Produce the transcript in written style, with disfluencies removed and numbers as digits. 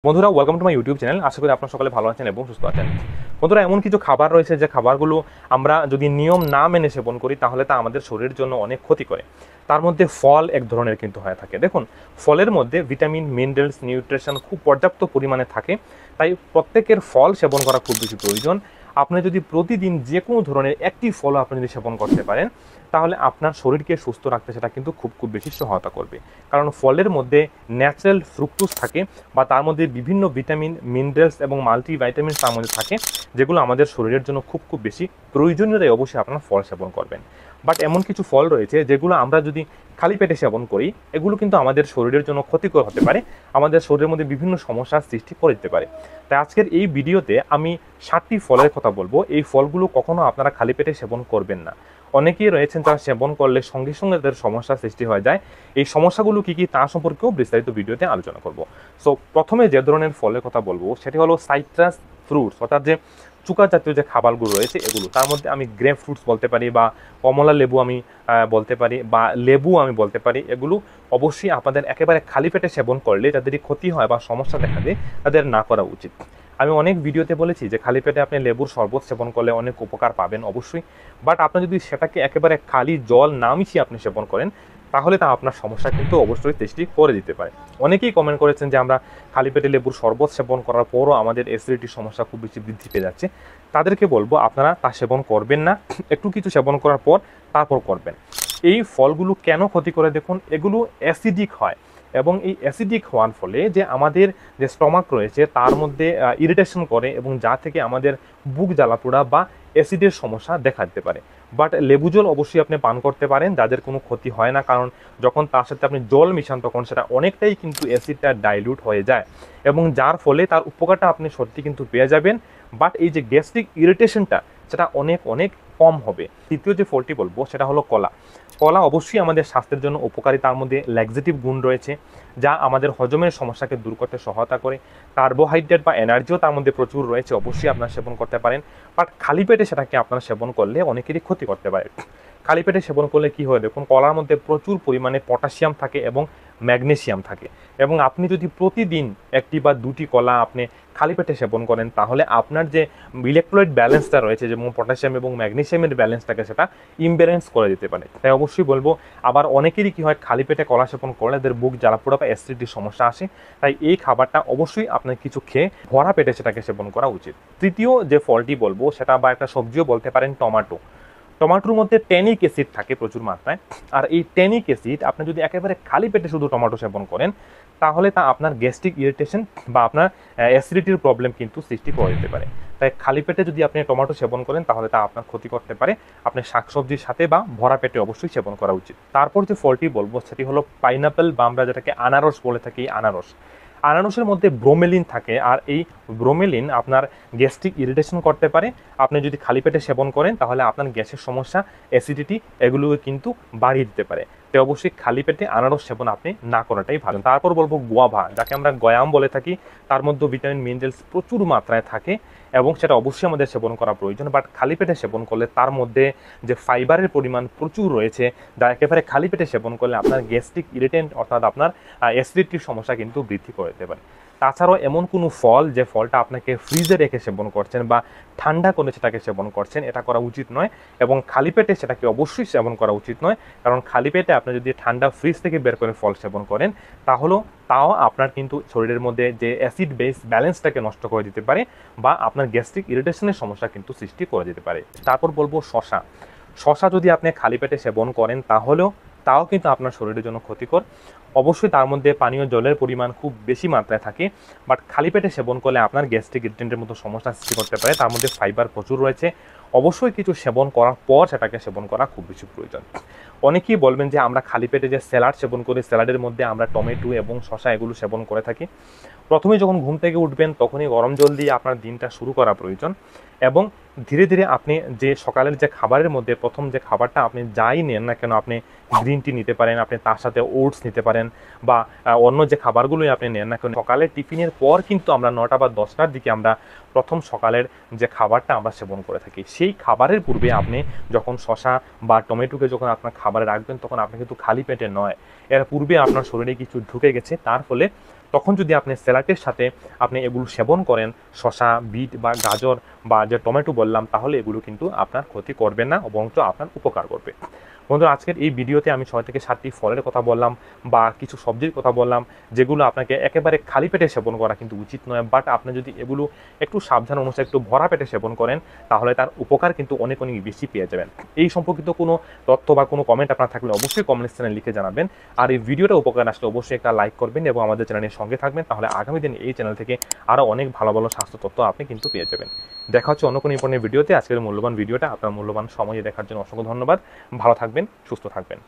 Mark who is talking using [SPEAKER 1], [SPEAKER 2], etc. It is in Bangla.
[SPEAKER 1] বন্ধুরা welcome to my YouTube channel. আশা করি আপনারা সকলে ভালো আছেন এবং সুস্থ আছেন। বন্ধুরা, এমন কিছু খাবার রয়েছে যে খাবারগুলো আমরা যদি নিয়ম না মেনে সেবন করি তাহলে তা আমাদের শরীরের জন্য অনেক ক্ষতি করে। তার মধ্যে ফল এক ধরনের কিন্তু হয়ে থাকে। দেখুন, ফলের মধ্যে ভিটামিন, মিনারেলস, নিউট্রিশন খুব পর্যাপ্ত পরিমাণে থাকে। তাই প্রত্যেকের ফল সেবন করা খুব বেশি প্রয়োজন। আপনি যদি প্রতিদিন যে কোনো ধরনের একটি ফল আপনি যদি সেবন করতে পারেন তাহলে আপনার শরীরকে সুস্থ রাখতে সেটা কিন্তু খুব বেশি সহায়তা করবে। কারণ ফলের মধ্যে ন্যাচারাল ফ্রুক্টোজ থাকে বা তার মধ্যে বিভিন্ন ভিটামিন, মিনারেলস এবং মাল্টিভিটামিন তার মধ্যে থাকে, যেগুলো আমাদের শরীরের জন্য খুব বেশি প্রয়োজনীয়। তাই অবশ্যই আপনারা ফল সেবন করবেন। বাট এমন কিছু ফল রয়েছে যেগুলো আমরা যদি খালি পেটে সেবন করি, এগুলো কিন্তু আমাদের শরীরের জন্য ক্ষতিকর হতে পারে, আমাদের শরীরের মধ্যে বিভিন্ন সমস্যার সৃষ্টি করে দিতে পারে। তাই আজকের এই ভিডিওতে আমি 7টি ফলের কথা বলবো। এই ফলগুলো কখনো আপনারা খালি পেটে সেবন করবেন না। অনেকেই রয়েছেন যারা সেবন করলে সঙ্গে সঙ্গে তাদের সমস্যার সৃষ্টি হয়ে যায়। এই সমস্যাগুলো কী কী তা সম্পর্কেও বিস্তারিত ভিডিওতে আলোচনা করব। সো প্রথমে যে ধরনের ফলের কথা বলবো সেটি হলো সাইট্রাস ফ্রুটস, অর্থাৎ যে চুকা জাতীয় যে খাবারগুলো রয়েছে এগুলো। তার মধ্যে আমি গ্রেপ ফ্রুটস বলতে পারি, বা কমলা লেবু আমি বলতে পারি, বা লেবু আমি বলতে পারি। এগুলো অবশ্যই আপনাদের একেবারে খালি পেটে সেবন করলে যাদেরই ক্ষতি হয় বা সমস্যা দেখা দেয় তাদের না করা উচিত। আমি অনেক ভিডিওতে বলেছি যে খালি পেটে আপনি লেবুর শরবত সেবন করলে অনেক উপকার পাবেন অবশ্যই। বাট আপনি যদি সেটাকে একেবারে খালি জল না মিশিয়ে আপনি সেবন করেন তাহলে তা আপনার সমস্যা কিন্তু অবশ্যই সৃষ্টি করে দিতে পারে। অনেকেই কমেন্ট করেছেন যে আমরা খালি পেটে লেবুর শরবত সেবন করার পরও আমাদের অ্যাসিডিটির সমস্যা খুব বেশি বৃদ্ধি পেয়ে যাচ্ছে। তাদেরকে বলবো আপনারা তা সেবন করবেন না, একটু কিছু সেবন করার পর তারপর করবেন। এই ফলগুলো কেন ক্ষতি করে দেখুন, এগুলো অ্যাসিডিক হয় এবং এই অ্যাসিডিক হওয়ার ফলে যে আমাদের যে স্টমাক রয়েছে তার মধ্যে ইরিটেশন করে এবং যা থেকে আমাদের বুক জ্বালাপোড়া বা অ্যাসিডের সমস্যা দেখা দিতে পারে। বাট লেবু জল অবশ্যই আপনি পান করতে পারেন, যাদের কোনো ক্ষতি হয় না, কারণ যখন তার সাথে আপনি জল মিশান তখন সেটা অনেকটাই কিন্তু অ্যাসিডটা ডাইলিউট হয়ে যায় এবং যার ফলে তার উপকারটা আপনি সত্যি কিন্তু পেয়ে যাবেন। বাট এই যে গ্যাস্ট্রিক ইরিটেশনটা সেটা অনেক কম হবে। তৃতীয় যে ফলটি বলবো সেটা হলো কলা। কলা অবশ্যই আমাদের স্বাস্থ্যের জন্য উপকারী। তার মধ্যে ল্যাক্সেটিভ গুণ রয়েছে যা আমাদের হজমের সমস্যাকে দূর করতে সহায়তা করে। কার্বোহাইড্রেট বা এনার্জিও তার মধ্যে প্রচুর রয়েছে, অবশ্যই আপনারা সেবন করতে পারেন। বাট খালি পেটে সেটাকে আপনারা সেবন করলে অনেকেরই ক্ষতি করতে পারে। খালি পেটে সেবন করলে কি হয় দেখুন, কলার মধ্যে প্রচুর পরিমাণে পটাশিয়াম থাকে এবং ম্যাগনেসিয়াম থাকে, এবং আপনি যদি প্রতিদিন একটি বা দুটি কলা আপনি খালি পেটে সেবন করেন তাহলে আপনার যে ইলেকট্রোলাইট ব্যালেন্সটা রয়েছে, যেমন পটাশিয়াম এবং ম্যাগনেসিয়ামের ব্যালেন্সটাকে সেটা ইমব্যালেন্স করে দিতে পারে। তাই অবশ্যই বলবো, আবার অনেকেরই কি হয় খালি পেটে কলা সেবন করলে এদের বুক জ্বালাপোড়া বা অ্যাসিডিটির সমস্যা আসে। তাই এই খাবারটা অবশ্যই আপনার কিছু খেয়ে ভরা পেটে সেটাকে সেবন করা উচিত। তৃতীয় যে ফলটি বলবো সেটা, বা একটা সবজিও বলতে পারেন, টমেটো। টমেটোর মধ্যে ট্যানিক অ্যাসিড থাকে প্রচুর মাত্রায়, আর এই ট্যানিক অ্যাসিড আপনি যদি একেবারে খালি পেটে শুধু টমেটো সেবন করেন তাহলে তা আপনার গ্যাস্ট্রিক ইরিটেশন বা আপনার অ্যাসিডিটির প্রবলেম কিন্তু সৃষ্টি করে দিতে পারে। তাই খালি পেটে যদি আপনি টমেটো সেবন করেন তাহলে তা আপনার ক্ষতি করতে পারে। আপনি শাকসবজির সাথে বা ভরা পেটে অবশ্যই সেবন করা উচিত। তারপর যে ফলটি বলবো সেটি হলো পাইনাপেল, বা আমরা যেটাকে আনারস বলে থাকি, আনারস। আনারসের মধ্যে ব্রোমেলিন থাকে, আর এই ব্রোমেলিন আপনার গ্যাস্ট্রিক ইরিটেশন করতে পারে। আপনি যদি খালি পেটে সেবন করেন তাহলে আপনার গ্যাসের সমস্যা, অ্যাসিডিটি এগুলোকে কিন্তু বাড়িয়ে দিতে পারে। তাই অবশ্যই খালি পেটে আনারস সেবন আপনি না করাটাই ভালো। তারপর বলবো গুয়াভা, যাকে আমরা গয়াম বলে থাকি। তার মধ্যে ভিটামিন, মিনারেলস প্রচুর মাত্রায় থাকে এবং সেটা অবশ্যই আমাদের সেবন করা প্রয়োজন। বাট খালি পেটে সেবন করলে তার মধ্যে যে ফাইবারের পরিমাণ প্রচুর রয়েছে, যা একেবারে খালি পেটে সেবন করলে আপনার গ্যাস্ট্রিক ইরিটেন্ট অর্থাৎ আপনার অ্যাসিডিটির সমস্যা কিন্তু বৃদ্ধি করে দিতে পারে। তাছাড়াও এমন কোনো ফল যে ফলটা আপনাকে ফ্রিজে রেখে সেবন করছেন বা ঠান্ডা করে সেটাকে সেবন করছেন, এটা করা উচিত নয়। এবং খালি পেটে সেটাকে অবশ্যই সেবন করা উচিত নয়, কারণ খালি পেটে আপনি যদি ঠান্ডা ফ্রিজ থেকে বের করে ফল সেবন করেন তাও আপনার কিন্তু শরীরের মধ্যে যে অ্যাসিড বেস ব্যালেন্সটাকে নষ্ট করে দিতে পারে বা আপনার গ্যাস্ট্রিক ইরিটেশনের সমস্যা কিন্তু সৃষ্টি করে দিতে পারে। তারপর বলবো শশা। শশা যদি আপনি খালি পেটে সেবন করেন তাও কিন্তু আপনার শরীরের জন্য ক্ষতিকর। অবশ্যই তার মধ্যে পানীয় জলের পরিমাণ খুব বেশি মাত্রায় থাকে, বাট খালি পেটে সেবন করলে আপনার গ্যাস্ট্রিক ইরিটেন্টের মতো সমস্যা সৃষ্টি করতে পারে। তার মধ্যে ফাইবার প্রচুর রয়েছে, অবশ্যই কিছু সেবন করার পর সেটাকে সেবন করা খুব বেশি প্রয়োজন। অনেকেই বলবেন যে আমরা খালি পেটে যে স্যালাড সেবন করি, স্যালাডের মধ্যে আমরা টমেটো এবং শশা এগুলো সেবন করে থাকি। প্রথমে যখন ঘুম থেকে উঠবেন তখনই গরম জল দিয়ে আপনার দিনটা শুরু করা প্রয়োজন, এবং ধীরে ধীরে আপনি যে সকালের যে খাবারের মধ্যে প্রথম যে খাবারটা আপনি যাই নেন না কেন, আপনি গ্রিন টি নিতে পারেন, আপনি তার সাথে ওটস নিতে পারেন, বা অন্য যে খাবারগুলোই আপনি নেন না কেন, সকালের টিফিনের পর কিন্তু আমরা 9টা বা 10টার দিকে আমরা প্রথম সকালের যে খাবারটা আমরা সেবন করে থাকি। সেই খাবারের পূর্বে আপনি যখন শসা বা টমেটোকে যখন আপনার খাবারে রাখবেন, তখন আপনি কিন্তু খালি পেটে নয়, এর পূর্বে আপনার শরীরে কিছু ঢুকে গেছে, তার ফলে তখন যদি আপনি স্যালাডের সাথে আপনি এগুলো সেবন করেন, শসা, বিট বা গাজর বা যে টমেটো বললাম, তাহলে এগুলো কিন্তু আপনার ক্ষতি করবে না, বরঞ্চ আপনার উপকার করবে। বন্ধুরা, আজকের এই ভিডিওতে আমি 6 থেকে 7টি ফলের কথা বললাম বা কিছু সবজির কথা বললাম, যেগুলো আপনাকে একেবারে খালি পেটে সেবন করা কিন্তু উচিত নয়। বাট আপনি যদি এগুলো একটু সাবধান অনুসারে একটু ভরা পেটে সেবন করেন, তাহলে তার উপকার কিন্তু অনেক অনেক বেশি পেয়ে যাবেন। এই সম্পর্কিত কোনো তথ্য বা কোনো কমেন্ট আপনার থাকলে অবশ্যই কমেন্ট সেকশনে লিখে জানাবেন। আর এই ভিডিওটা উপকার আসলে অবশ্যই একটা লাইক করবেন এবং আমাদের চ্যানেলের সঙ্গে থাকবেন, তাহলে আগামী দিন এই চ্যানেল থেকে আরও অনেক ভালো ভালো স্বাস্থ্য তথ্য আপনি কিন্তু পেয়ে যাবেন। দেখা হচ্ছে অন্য কোনো ইম্পর্টেন্ট ভিডিওতে। আজকের মূল্যবান ভিডিওটা আপনার মূল্যবান সময় দেখার জন্য অসংখ্য ধন্যবাদ। ভালো থাকবেন, সুস্থ থাকবেন।